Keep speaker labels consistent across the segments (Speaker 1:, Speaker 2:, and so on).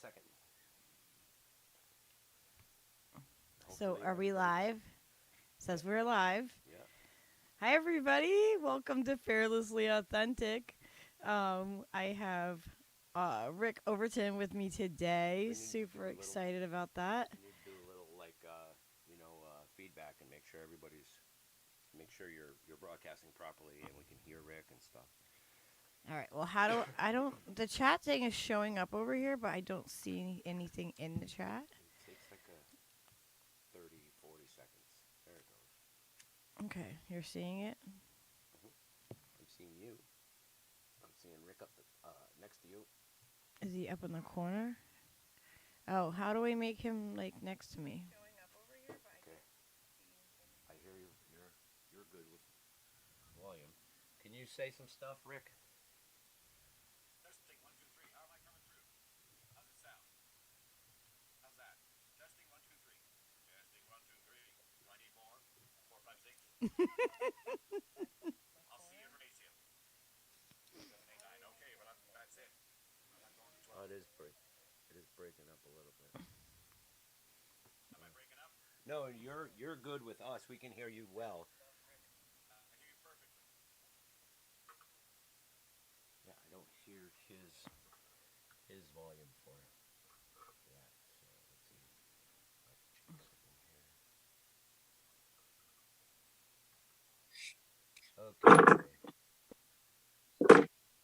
Speaker 1: second.
Speaker 2: So
Speaker 1: Hopefully
Speaker 2: are we
Speaker 1: everybody's.
Speaker 2: live? Says
Speaker 1: Yeah.
Speaker 2: we're live.
Speaker 1: Yeah.
Speaker 2: Hi everybody. Welcome to Fearlessly Authentic. I have Rick Overton with me today.
Speaker 1: We need to do
Speaker 2: Super
Speaker 1: a little.
Speaker 2: excited about that.
Speaker 1: We need to do a little like feedback and make sure make sure you're broadcasting properly and we can hear Rick and stuff.
Speaker 2: All right. Well, how do I don't the chat thing is showing up over here, but I don't see anything in the chat.
Speaker 1: It takes like a 30, 40 seconds. There it goes.
Speaker 2: Okay, you're seeing it.
Speaker 1: I'm seeing you. I'm seeing Rick up next to you.
Speaker 2: Is he up in the corner? Oh, how do I make him like next to me?
Speaker 1: Okay. I hear you. You're good with volume. Can you say some stuff, Rick?
Speaker 3: Testing 1 2 3. How am I coming through? How's it sound? How's that? Testing 1 2 3. Testing 1 2 3. Do I need more? 4 5 6. I'll see and raise him. 7 8 9. Okay, but that's it. I'm not going to
Speaker 1: Oh,
Speaker 3: 12.
Speaker 1: it is breaking up a little bit.
Speaker 3: Am I breaking up?
Speaker 1: No, you're good with us. We can hear you well.
Speaker 3: I hear you perfectly.
Speaker 1: Yeah, I don't hear his volume for that. So let's see. I have to change something here. Okay.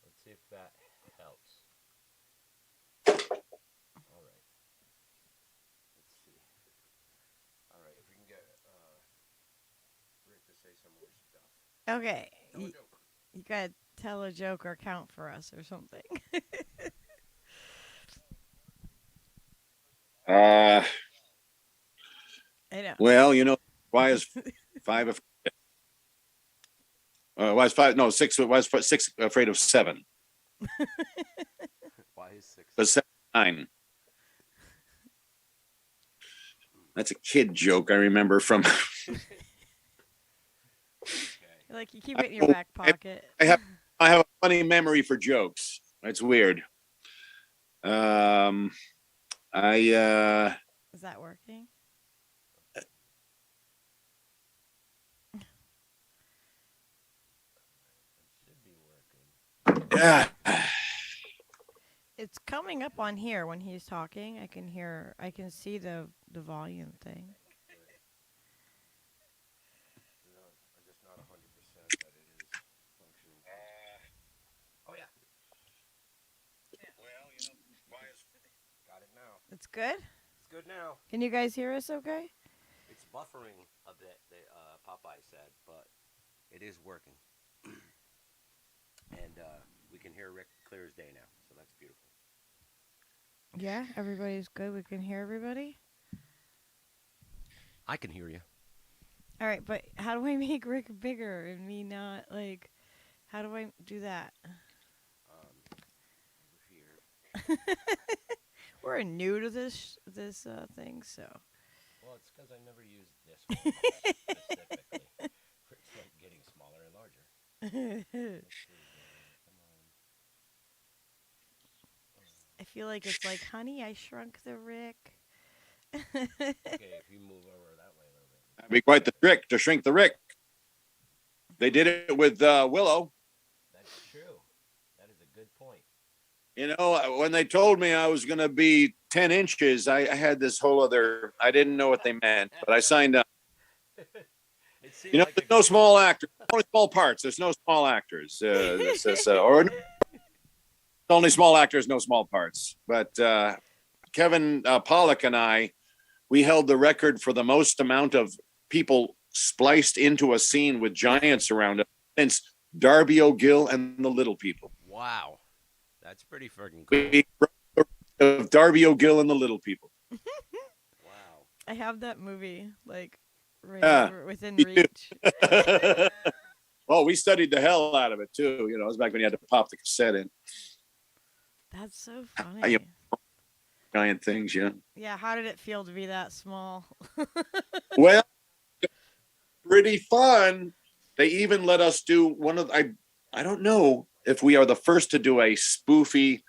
Speaker 1: Let's see if that helps. All right. Let's see. All right. If we can get Rick to say some more stuff.
Speaker 2: Okay.
Speaker 1: Tell a joke.
Speaker 2: You gotta tell a joke or count for us or something.
Speaker 4: Uh,
Speaker 2: I know.
Speaker 4: well, why is five? Why is five? No, six. Why is six afraid of seven?
Speaker 1: Why is six?
Speaker 4: But seven, nine. That's a kid joke I remember from.
Speaker 1: Okay.
Speaker 2: Like you keep it in your back pocket.
Speaker 4: I have a funny memory for jokes. It's weird. I
Speaker 2: Is that working?
Speaker 1: It should be working.
Speaker 4: yeah.
Speaker 2: It's coming up on here when he's talking. I can see the volume thing.
Speaker 1: No, I'm just not 100% that it is functioning. Oh yeah.
Speaker 4: Well, why is
Speaker 1: Got it now.
Speaker 2: It's good?
Speaker 1: It's good now.
Speaker 2: Can you guys hear us okay?
Speaker 1: It's buffering a bit, the Popeye said, but it is working. And we can hear Rick clear as day now, so that's beautiful.
Speaker 2: Yeah, everybody's good. We can hear everybody.
Speaker 1: I can hear you.
Speaker 2: All right, but how do I make Rick bigger and me not like? How do I do that?
Speaker 1: Over here.
Speaker 2: We're new to this thing, so.
Speaker 1: Well, it's because I never used this one specifically. It's like getting smaller and larger. Let's see. Come
Speaker 2: I feel like it's like, honey, I shrunk the Rick.
Speaker 1: on. Okay, if you move over that way a little bit.
Speaker 4: that'd be quite the trick to shrink the Rick. They did it with Willow.
Speaker 1: That's true. That is a good point.
Speaker 4: When they told me I was going to be 10 inches, I had this whole other. I didn't know what they meant, but I signed up.
Speaker 1: It seemed like
Speaker 4: There's no small actors, only small parts. There's no small actors. Or only small actors, no small parts. But Kevin Pollak and I, we held the record for the most amount of people spliced into a scene with giants around us since Darby O'Gill and the Little People.
Speaker 1: Wow. That's pretty freaking cool.
Speaker 4: We broke the record of Darby O'Gill and the Little People.
Speaker 1: Wow.
Speaker 2: I have that movie like right
Speaker 4: Yeah,
Speaker 2: within
Speaker 4: me too.
Speaker 2: reach.
Speaker 4: Well, we studied the hell out of it too. It was back when you had to pop the cassette in.
Speaker 2: That's so funny.
Speaker 4: Giant things, yeah.
Speaker 2: Yeah, how did it feel to be that small?
Speaker 4: Well, pretty fun. They even let us do one of I don't know if we are the first to do a spoofy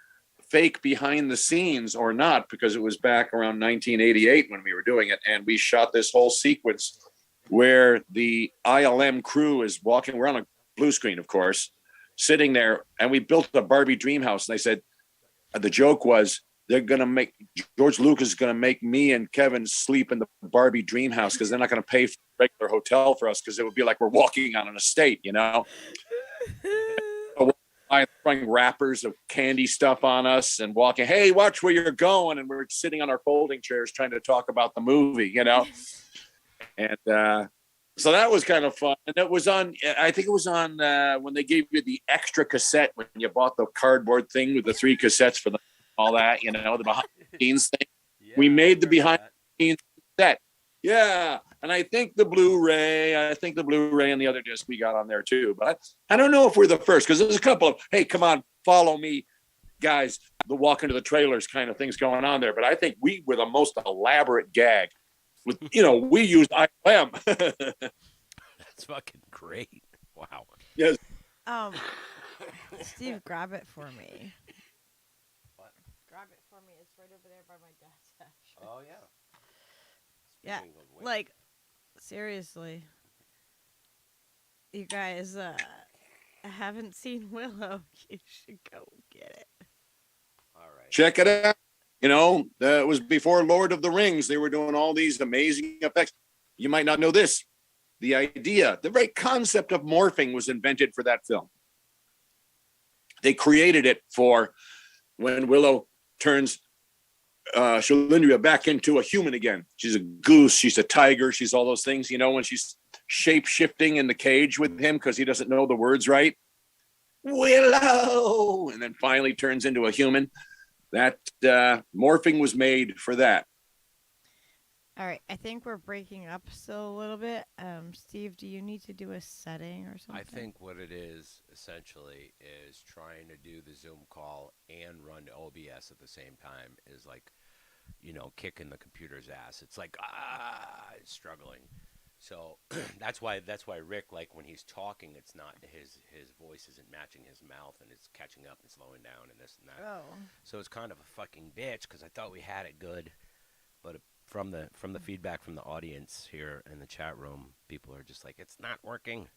Speaker 4: fake behind the scenes or not, because it was back around 1988 when we were doing it. And we shot this whole sequence where the ILM crew is walking. We're on a blue screen, of course, sitting there. And we built a Barbie dream house. And they said, the joke was, George Lucas is going to make me and Kevin sleep in the Barbie dream house because they're not going to pay for a regular hotel for us, because it would be like we're walking on an estate, you know? Throwing wrappers of candy stuff on us and walking, hey, watch where you're going. And we're sitting on our folding chairs trying to talk about the movie, you know? And so that was kind of fun. And it was on, I think it was on when they gave you the extra cassette, when you bought the cardboard thing with the 3 cassettes for all that, you know, the behind the scenes thing.
Speaker 1: Yeah,
Speaker 4: we made the behind
Speaker 1: that.
Speaker 4: the scenes set. Yeah. And I think the Blu-ray and the other disc we got on there too. But I don't know if we're the first, because there's a couple of, hey, come on, follow me, guys, the walk into the trailers kind of things going on there. But I think we were the most elaborate gag. With, you know, we used ILM.
Speaker 1: That's fucking great. Wow.
Speaker 4: Yes.
Speaker 2: Steve, grab it for me.
Speaker 1: What?
Speaker 2: Grab it for me. It's right over there by my dad's actually.
Speaker 1: Oh, yeah.
Speaker 2: Yeah,
Speaker 1: Speaking of which-
Speaker 2: like, seriously. You guys haven't seen Willow. You should go get it.
Speaker 1: All right.
Speaker 4: Check it out. You know, it was before Lord of the Rings. They were doing all these amazing effects. You might not know this. The idea, the very concept of morphing was invented for that film. They created it for when Willow turns Shalindria back into a human again. She's a goose, she's a tiger, she's all those things, you know, when she's shape-shifting in the cage with him because he doesn't know the words right. Willow! And then finally turns into a human. That morphing was made for that.
Speaker 2: All right, I think we're breaking up still a little bit. Steve, do you need to do a setting or something?
Speaker 1: I think what it is essentially is trying to do the Zoom call and run OBS at the same time is like, you know, kicking the computer's ass. It's like, it's struggling. So that's why Rick, like when he's talking, it's not his voice isn't matching his mouth and it's catching up and slowing down and this and that.
Speaker 2: Oh.
Speaker 1: So it's kind of a fucking bitch because I thought we had it good, but from the feedback from the audience here in the chat room, people are just like, it's not working.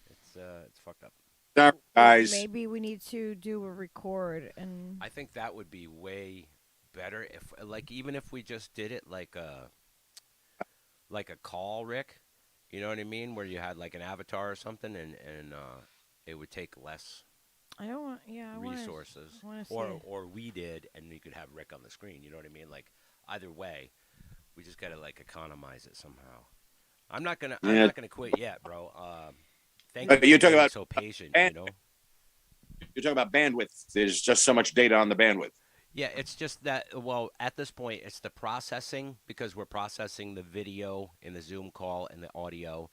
Speaker 1: It's fucked up.
Speaker 4: Sorry, guys.
Speaker 2: Maybe we need to do a record and
Speaker 1: I think that would be way better if, like, even if we just did it like a call, Rick. You know what I mean? Where you had like an avatar or something, and it would take less
Speaker 2: I don't want. Yeah, I
Speaker 1: resources,
Speaker 2: wanna
Speaker 1: or we did, and we could have Rick on the screen. You know what I mean? Like either way, we just gotta like economize it somehow. I'm not gonna quit yet, bro. Thank you.
Speaker 4: You're
Speaker 1: for
Speaker 4: talking
Speaker 1: being
Speaker 4: about
Speaker 1: so patient, you know.
Speaker 4: You're talking about bandwidth. There's just so much data on the bandwidth.
Speaker 1: Yeah, it's just that, well, at this point, it's the processing, because we're processing the video in the Zoom call and the audio,